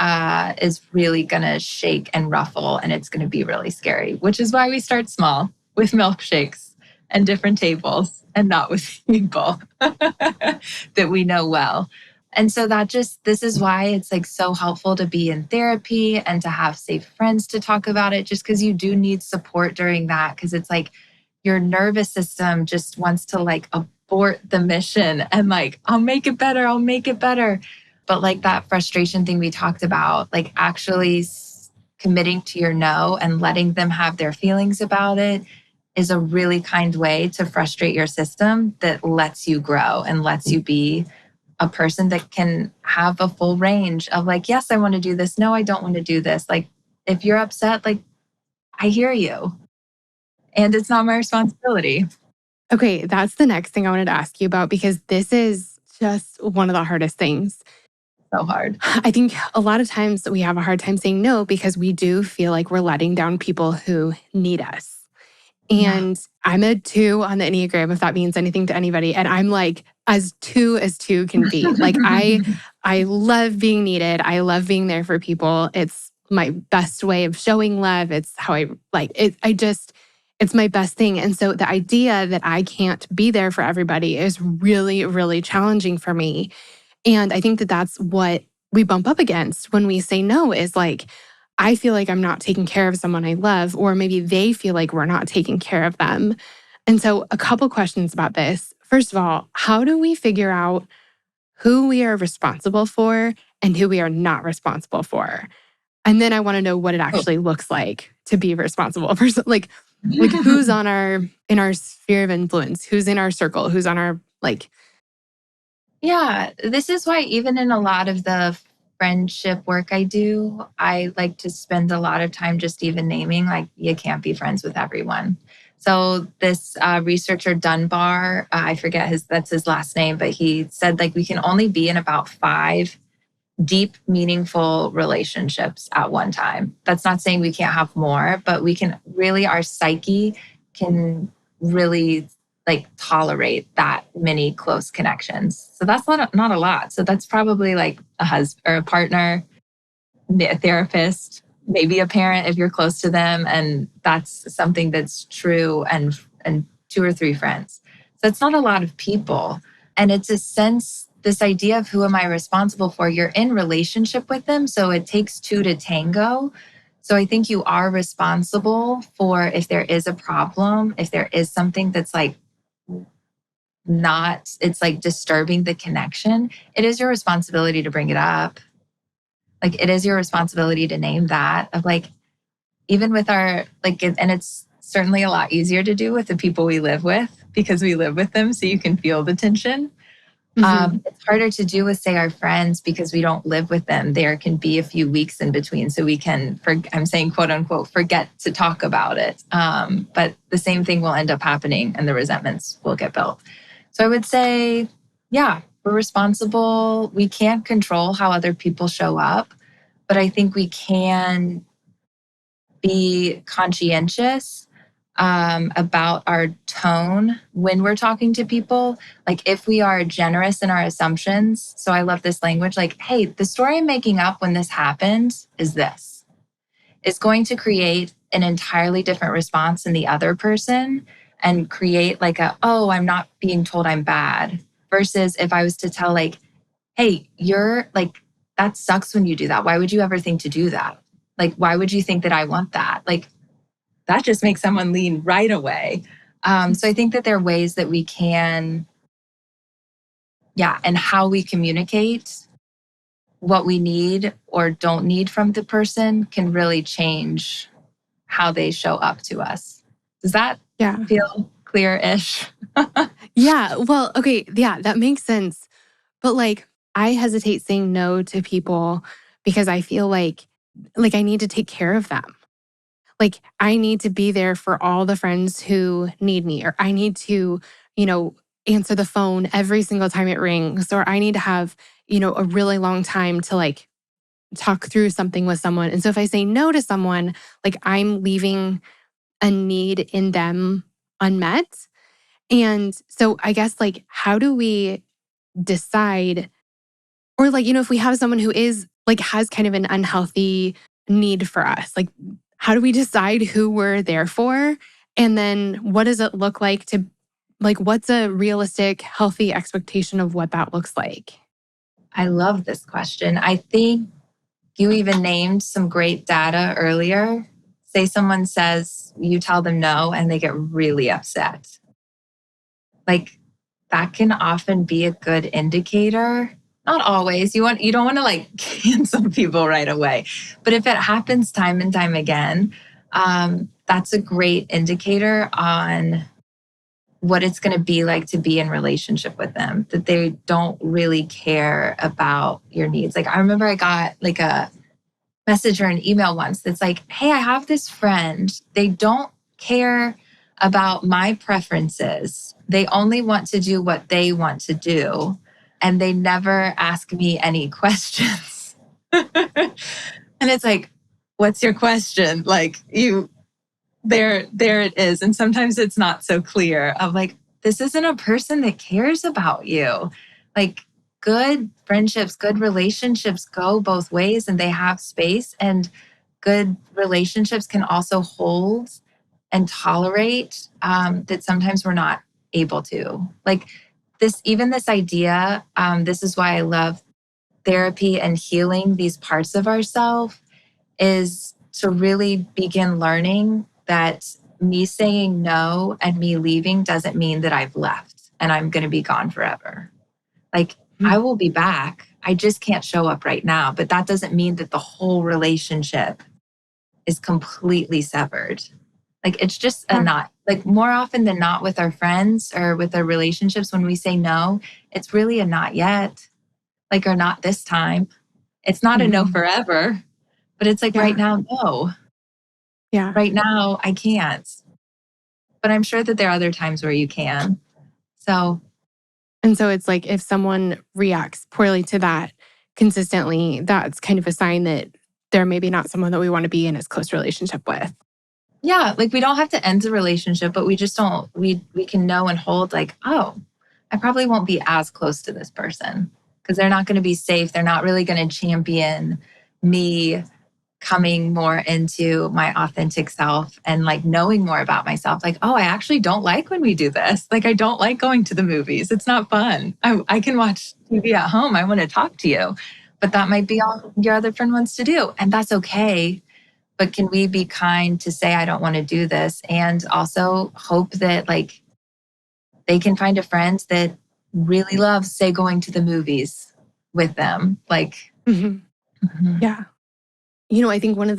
Speaker 2: is really going to shake and ruffle and it's going to be really scary, which is why we start small with milkshakes and different tables and not with people that we know well. And so this is why it's like so helpful to be in therapy and to have safe friends to talk about it, just because you do need support during that. Because it's like your nervous system just wants to like abort the mission and like, I'll make it better. I'll make it better. But like that frustration thing we talked about, like actually committing to your no and letting them have their feelings about it is a really kind way to frustrate your system that lets you grow and lets you be a person that can have a full range of like, yes, I want to do this. No, I don't want to do this. Like, if you're upset, like, I hear you. And it's not my responsibility.
Speaker 1: Okay, that's the next thing I wanted to ask you about because this is just one of the hardest things.
Speaker 2: So hard.
Speaker 1: I think a lot of times we have a hard time saying no because we do feel like we're letting down people who need us. And I'm a 2 on the Enneagram, if that means anything to anybody. And I'm like as two can be. Like I love being needed. I love being there for people. It's my best way of showing love. It's how I like it. It's my best thing. And so the idea that I can't be there for everybody is really, really challenging for me. And I think that that's what we bump up against when we say no is like, I feel like I'm not taking care of someone I love, or maybe they feel like we're not taking care of them. And so, a couple questions about this. First of all, how do we figure out who we are responsible for and who we are not responsible for? And then I want to know what it actually looks like to be responsible for like who's on in our sphere of influence, who's in our circle, who's on our like.
Speaker 2: Yeah, this is why even in a lot of the friendship work I do, I like to spend a lot of time just even naming like you can't be friends with everyone. So this researcher Dunbar, I forget that's his last name, but he said like we can only be in about 5 deep, meaningful relationships at one time. That's not saying we can't have more, but we can really, our psyche can really like tolerate that many close connections. So that's not a lot. So that's probably like a husband or a partner, a therapist, maybe a parent if you're close to them. And that's something that's true and 2 or 3 friends. So it's not a lot of people. And it's a sense, this idea of who am I responsible for? You're in relationship with them. So it takes 2 to tango. So I think you are responsible for if there is a problem, if there is something that's like not, it's like disturbing the connection, it is your responsibility to bring it up. Like it is your responsibility to name that of like, even with our, like, and it's certainly a lot easier to do with the people we live with because we live with them. So you can feel the tension. It's harder to do with, say, our friends because we don't live with them. There can be a few weeks in between. So we can, I'm saying, quote unquote, forget to talk about it. But the same thing will end up happening and the resentments will get built. So I would say, yeah, we're responsible. We can't control how other people show up, but I think we can be conscientious about our tone when we're talking to people. Like if we are generous in our assumptions. So I love this language like, hey, the story I'm making up when this happened is this. It's going to create an entirely different response in the other person and create like oh, I'm not being told I'm bad. Versus if I was to tell like, hey, you're like, that sucks when you do that. Why would you ever think to do that? Like, why would you think that I want that? Like, that just makes someone lean right away. So I think that there are ways that we can, and how we communicate what we need or don't need from the person can really change how they show up to us. Does that feel clear-ish?
Speaker 1: Yeah. Well, okay. Yeah, that makes sense. But like, I hesitate saying no to people because I feel like I need to take care of them. Like I need to be there for all the friends who need me, or I need to, answer the phone every single time it rings, or I need to have, a really long time to like talk through something with someone. And so if I say no to someone, like I'm leaving a need in them unmet. And so I guess like, how do we decide, or like, if we have someone who is like has kind of an unhealthy need for us, like how do we decide who we're there for? And then what does it look like to like, what's a realistic, healthy expectation of what that looks like?
Speaker 2: I love this question. I think you even named some great data earlier. Say someone says, you tell them no, and they get really upset. Like that can often be a good indicator. Not always. You don't want to like cancel people right away. But if it happens time and time again, that's a great indicator on what it's going to be like to be in relationship with them, that they don't really care about your needs. Like I remember I got like a message or an email once that's like, hey, I have this friend. They don't care about my preferences. They only want to do what they want to do. And they never ask me any questions. And it's like, what's your question? Like there it is. And sometimes it's not so clear of like, this isn't a person that cares about you. Like good friendships, good relationships go both ways and they have space, and good relationships can also hold and tolerate that sometimes we're not able to. Like this idea, this is why I love therapy and healing these parts of ourselves, is to really begin learning that me saying no and me leaving doesn't mean that I've left and I'm going to be gone forever. Like I will be back. I just can't show up right now. But that doesn't mean that the whole relationship is completely severed. Like it's just a
Speaker 1: Yeah.
Speaker 2: not, like more often than not with our friends or with our relationships, when we say no, it's really a not yet, like, or not this time. It's not a no
Speaker 1: Mhm.
Speaker 2: forever, but it's like right
Speaker 1: Yeah.
Speaker 2: now, no.
Speaker 1: Yeah.
Speaker 2: Right now, I can't. But I'm sure that there are other times where you can. So,
Speaker 1: And so it's like if someone reacts poorly to that consistently, that's kind of a sign that they're maybe not someone that we want to be in as close relationship with.
Speaker 2: yeah, like we don't have to end the relationship, but we just don't, we can know and hold like, oh, I probably won't be as close to this person because they're not going to be safe. They're not really going to champion me coming more into my authentic self and like knowing more about myself. Like, oh, I actually don't like when we do this. Like, I don't like going to the movies. It's not fun. I can watch TV at home. I want to talk to you, but that might be all your other friend wants to do. And that's okay. But can we be kind to say, I don't want to do this? And also hope that like they can find a friend that really loves, say, going to the movies with them. Like,
Speaker 1: Mhm.
Speaker 2: mhm.
Speaker 1: Yeah. I think one of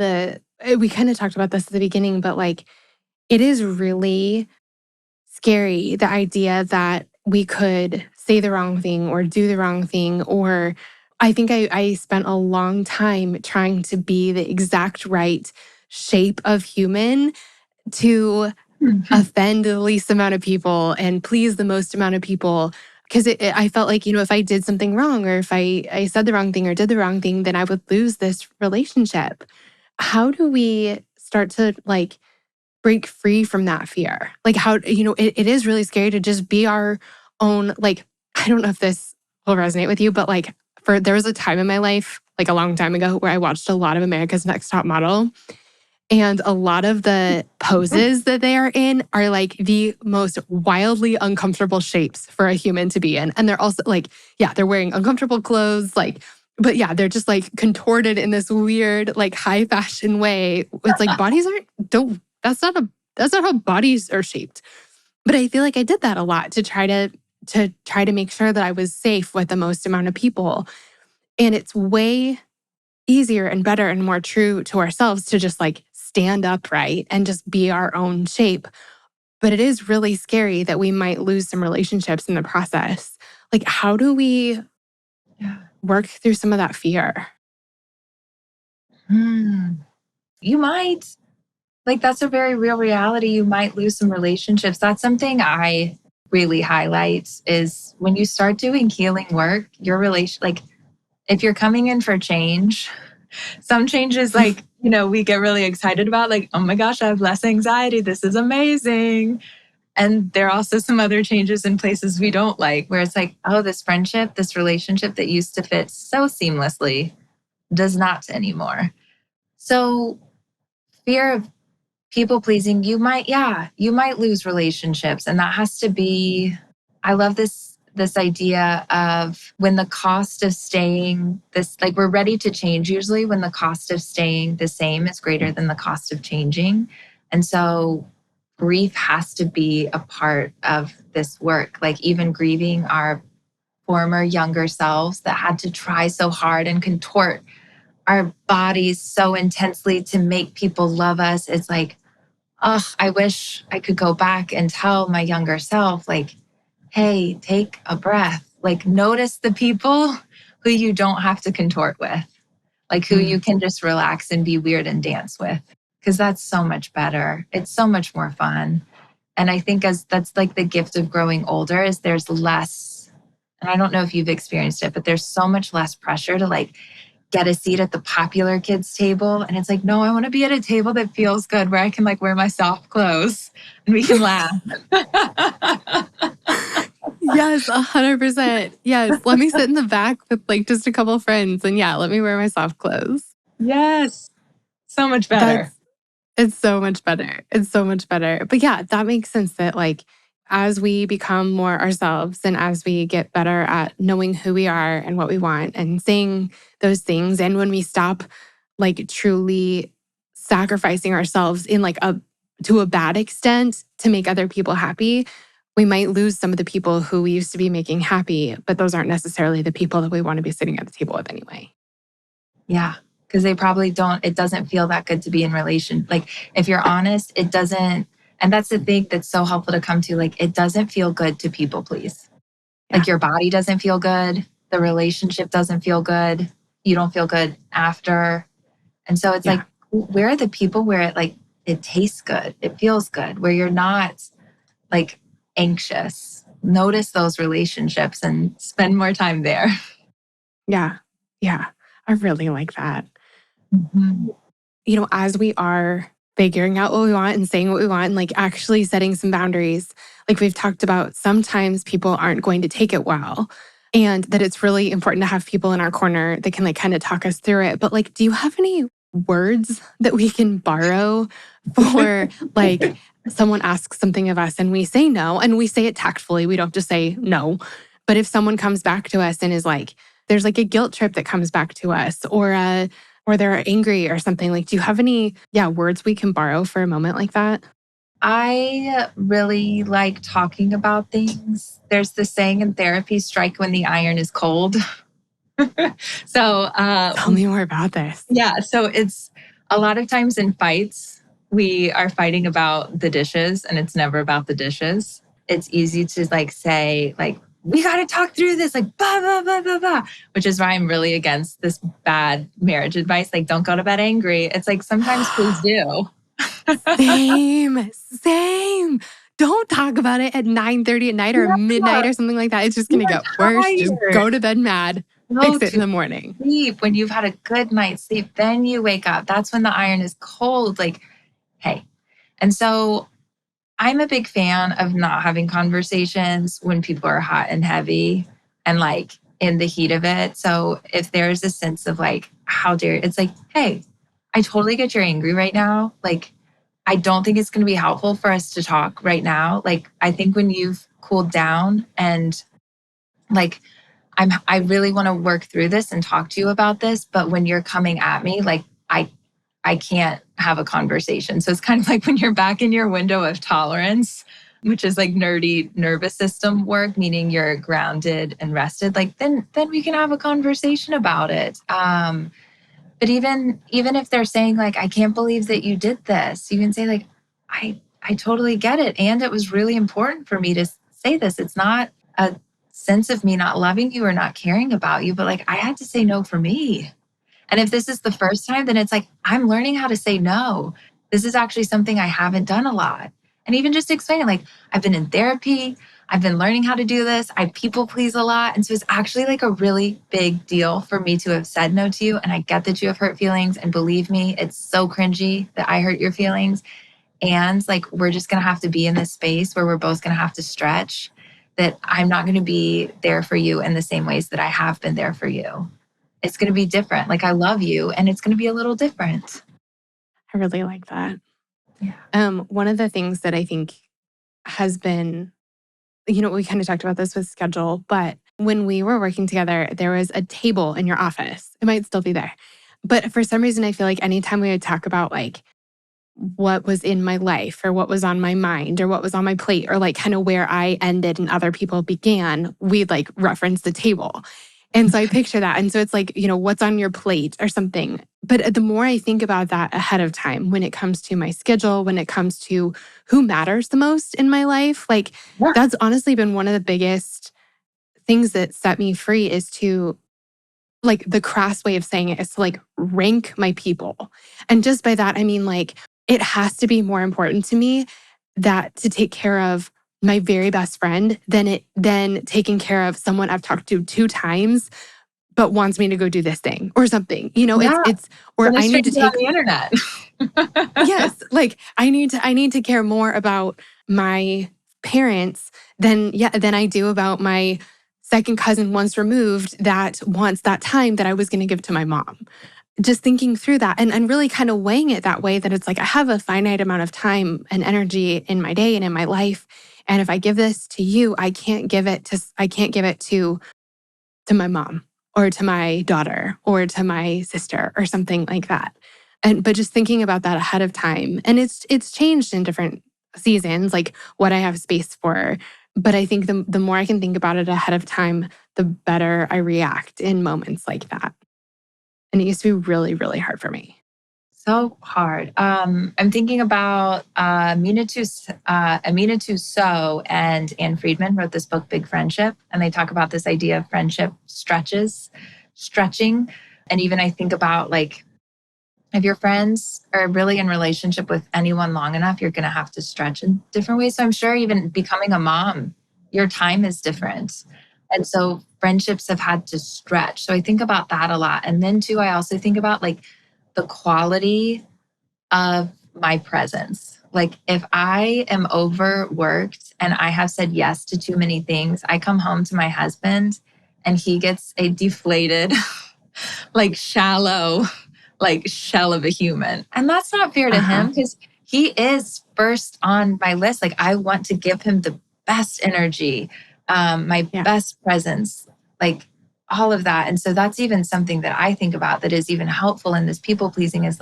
Speaker 1: we kind of talked about this at the beginning, but like it is really scary, the idea that we could say the wrong thing or do the wrong thing. Or I think I spent a long time trying to be the exact right shape of human to offend the least amount of people and please the most amount of people. Because I felt like, if I did something wrong or if I said the wrong thing or did the wrong thing, then I would lose this relationship. How do we start to like break free from that fear? Like how, it is really scary to just be our own, like, I don't know if this will resonate with you, but like there was a time in my life, like a long time ago, where I watched a lot of America's Next Top Model. And a lot of the poses that they are in are like the most wildly uncomfortable shapes for a human to be in. And they're also like, yeah, they're wearing uncomfortable clothes, like, but yeah, they're just like contorted in this weird, like high fashion way. It's like bodies don't, that's not how bodies are shaped. But I feel like I did that a lot to try to make sure that I was safe with the most amount of people. And it's way easier and better and more true to ourselves to just like stand upright and just be our own shape. But it is really scary that we might lose some relationships in the process. Like, how do we
Speaker 2: Yeah.
Speaker 1: work through some of that fear?
Speaker 2: Hmm. You might. Like, that's a very real reality. You might lose some relationships. That's something I really highlight is when you start doing healing work, your relation, like, if you're coming in for change, some changes, like, we get really excited about, like, oh my gosh, I have less anxiety. This is amazing. And there are also some other changes in places we don't like, where it's like, oh, this friendship, this relationship that used to fit so seamlessly does not anymore. So, fear of people pleasing, you might lose relationships. And that has to be, I love this idea of when the cost of staying this, like we're ready to change usually when the cost of staying the same is greater than the cost of changing. And so grief has to be a part of this work, like even grieving our former younger selves that had to try so hard and contort our bodies so intensely to make people love us. It's like, oh, I wish I could go back and tell my younger self, like, hey, take a breath. Like, notice the people who you don't have to contort with, like who you
Speaker 1: Mm.
Speaker 2: can just relax and be weird and dance with. Cause that's so much better. It's so much more fun. And I think as that's like the gift of growing older is there's less, and I don't know if you've experienced it, but there's so much less pressure to like get a seat at the popular kids table. And it's like, no, I want to be at a table that feels good where I can like wear my soft clothes and we can laugh.
Speaker 1: Yes, 100%. Yes. Let me sit in the back with like just a couple friends and yeah, let me wear my soft clothes.
Speaker 2: Yes. So much better.
Speaker 1: That's It's so much better. It's so much better. But yeah, that makes sense that like as we become more ourselves and as we get better at knowing who we are and what we want and saying those things, and when we stop like truly sacrificing ourselves in like a to a bad extent to make other people happy, we might lose some of the people who we used to be making happy, but those aren't necessarily the people that we want to be sitting at the table with anyway.
Speaker 2: Yeah. Because they probably don't, it doesn't feel that good to be in relation. Like, if you're honest, it doesn't. And that's the thing that's so helpful to come to. Like, it doesn't feel good to people please.
Speaker 1: Yeah.
Speaker 2: Like, your body doesn't feel good. The relationship doesn't feel good. You don't feel good after. And so it's
Speaker 1: Yeah.
Speaker 2: like, where are the people where it tastes good? It feels good, where you're not like anxious. Notice those relationships and spend more time there.
Speaker 1: Yeah. Yeah. I really like that.
Speaker 2: Mm-hmm.
Speaker 1: As we are figuring out what we want and saying what we want and like actually setting some boundaries, like we've talked about, sometimes people aren't going to take it well. And that it's really important to have people in our corner that can like kind of talk us through it. But like, do you have any words that we can borrow for like someone asks something of us and we say no and we say it tactfully? We don't just say no. But if someone comes back to us and is like, there's like a guilt trip that comes back to us or they're angry or something, like, do you have any, words we can borrow for a moment like that?
Speaker 2: I really like talking about things. There's the saying in therapy, strike when the iron is cold. So,
Speaker 1: Tell me more about this.
Speaker 2: yeah, so it's a lot of times in fights, we are fighting about the dishes and it's never about the dishes. It's easy to like say, like, we got to talk through this, like, blah, blah, blah, blah, blah, which is why I'm really against this bad marriage advice. Like, don't go to bed angry. It's like, sometimes please do.
Speaker 1: Same. Don't talk about it at 9:30 at night or midnight or something like that. It's just going to
Speaker 2: You're
Speaker 1: get worse. Just
Speaker 2: tired.
Speaker 1: go to bed mad.
Speaker 2: Go
Speaker 1: Fix it in
Speaker 2: to
Speaker 1: the morning.
Speaker 2: sleep when you've had a good night's sleep. Then you wake up. That's when the iron is cold. Like, hey. And so I'm a big fan of not having conversations when people are hot and heavy and like in the heat of it. So if there's a sense of like, how dare you, it's like, hey, I totally get you're angry right now. Like, I don't think it's going to be helpful for us to talk right now. Like, I think when you've cooled down and like, I really want to work through this and talk to you about this. But when you're coming at me, like, I can't have a conversation. So it's kind of like when you're back in your window of tolerance, which is like nerdy nervous system work, meaning you're grounded and rested, like then we can have a conversation about it. But even if they're saying like, I can't believe that you did this, you can say like, I totally get it. And it was really important for me to say this. It's not a sense of me not loving you or not caring about you, but like I had to say no for me. And if this is the first time, then it's like, I'm learning how to say no. This is actually something I haven't done a lot. And even just explaining, like, I've been in therapy, I've been learning how to do this, I people please a lot. And so it's actually like a really big deal for me to have said no to you. And I get that you have hurt feelings. And believe me, it's so cringy that I hurt your feelings. And like, we're just going to have to be in this space where we're both going to have to stretch, that I'm not going to be there for you in the same ways that I have been there for you. It's going to be different. Like, I love you and it's going to be a little different.
Speaker 1: I really like that.
Speaker 2: Yeah.
Speaker 1: One of the things that I think has been, we kind of talked about this with schedule, but when we were working together, there was a table in your office. It might still be there. But for some reason, I feel like anytime we would talk about like what was in my life or what was on my mind or what was on my plate or like kind of where I ended and other people began, we'd like reference the table. And so I picture that. And so it's like, what's on your plate or something. But the more I think about that ahead of time, when it comes to my schedule, when it comes to who matters the most in my life, like
Speaker 2: Yeah.
Speaker 1: that's honestly been one of the biggest things that set me free is to, like, the crass way of saying it is to like rank my people. And just by that, I mean, like, it has to be more important to me that to take care of my very best friend than taking care of someone I've talked to 2 times but wants me to go do this thing or something.
Speaker 2: Yeah.
Speaker 1: It's or
Speaker 2: Then a
Speaker 1: I need to
Speaker 2: stranger on
Speaker 1: take
Speaker 2: the internet.
Speaker 1: yes, like I need to care more about my parents than I do about my second cousin once removed that wants that time that I was going to give to my mom. Just thinking through that and really kind of weighing it that way that it's like I have a finite amount of time and energy in my day and in my life. And if I give this to you, I can't give it to my mom or to my daughter or to my sister or something like that. But just thinking about that ahead of time. And it's changed in different seasons, like what I have space for But I think the more I can think about it ahead of time, the better I react in moments like that. And it used to be really, really hard for me.
Speaker 2: So hard. I'm thinking about Aminatou Sow and Anne Friedman wrote this book, Big Friendship, and they talk about this idea of friendship stretching. And even I think about like, if your friends are really in relationship with anyone long enough, you're going to have to stretch in different ways. So I'm sure even becoming a mom, your time is different. And so friendships have had to stretch. So I think about that a lot. And then too, I also think about like the quality of my presence. Like if I am overworked and I have said yes to too many things, I come home to my husband and he gets a deflated, like shallow, like shell of a human. And that's not fair to him because he is first on my list. Like I want to give him the best energy, my best presence, like all of that. And so that's even something that I think about that is even helpful in this people pleasing is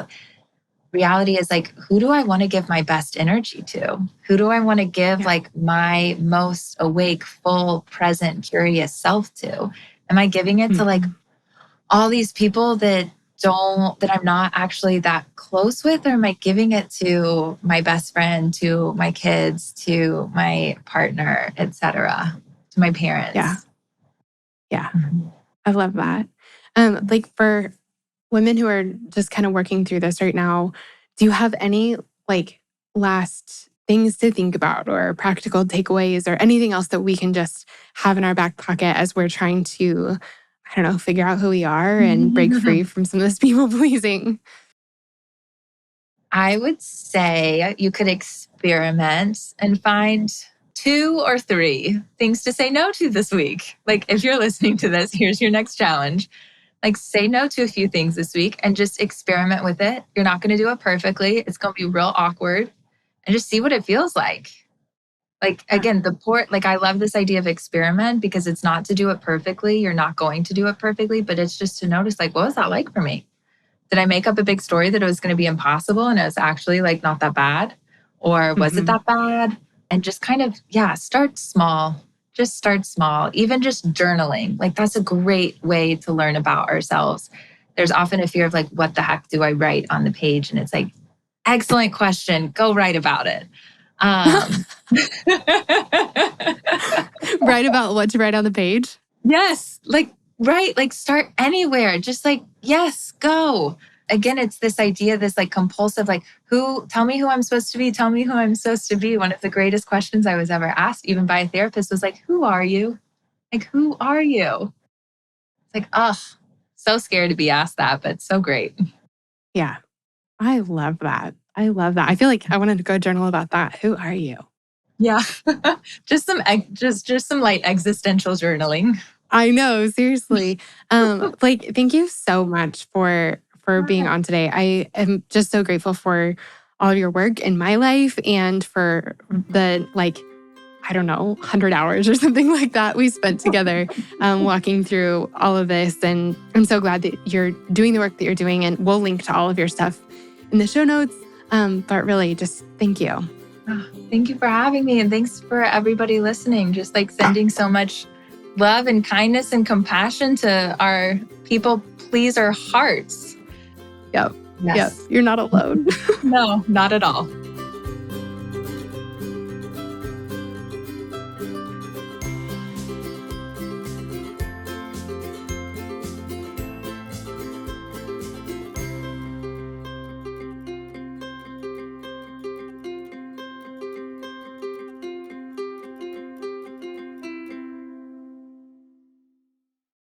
Speaker 2: reality is like, who do I want to give my best energy to? Who do I want to give like my most awake, full, present, curious self to? Am I giving it to like all these people that I'm not actually that close with, or am I giving it to my best friend, to my kids, to my partner, etc., to my parents?
Speaker 1: Yeah. I love that. Like for women who are just kind of working through this right now, do you have any like last things to think about or practical takeaways or anything else that we can just have in our back pocket as we're trying to, I don't know, figure out who we are and break free from some of this people pleasing?
Speaker 2: I would say you could experiment and find 2 or 3 things to say no to this week. Like if you're listening to this, here's your next challenge. Like say no to a few things this week and just experiment with it. You're not going to do it perfectly. It's going to be real awkward and just see what it feels like. Like again, I love this idea of experiment because it's not to do it perfectly. You're not going to do it perfectly, but it's just to notice like, what was that like for me? Did I make up a big story that it was going to be impossible and it was actually like not that bad? Or was it that bad? And just kind of, start small. Just start small. Even just journaling. Like that's a great way to learn about ourselves. There's often a fear of like, what the heck do I write on the page? And it's like, excellent question. Go write about it.
Speaker 1: Write about what to write on the page?
Speaker 2: Yes. Like start anywhere. Just like, yes, go. Again, it's this idea, this like compulsive, like tell me who I'm supposed to be. Tell me who I'm supposed to be. One of the greatest questions I was ever asked, even by a therapist, was like, who are you? Like, who are you? It's like, so scared to be asked that, but so great.
Speaker 1: Yeah. I love that. I love that. I feel like I wanted to go journal about that. Who are you?
Speaker 2: Yeah. just some light existential journaling.
Speaker 1: I know, seriously. Like, thank you so much for being on today. I am just so grateful for all of your work in my life and for the I don't know, 100 hours or something like that we spent together walking through all of this. And I'm so glad that you're doing the work that you're doing. And we'll link to all of your stuff in the show notes. But really, just thank you.
Speaker 2: Thank you for having me. And thanks for everybody listening. Just like sending so much love and kindness and compassion to our people pleaser hearts.
Speaker 1: Yep. Yes. Yep. You're not alone.
Speaker 2: No, not at all.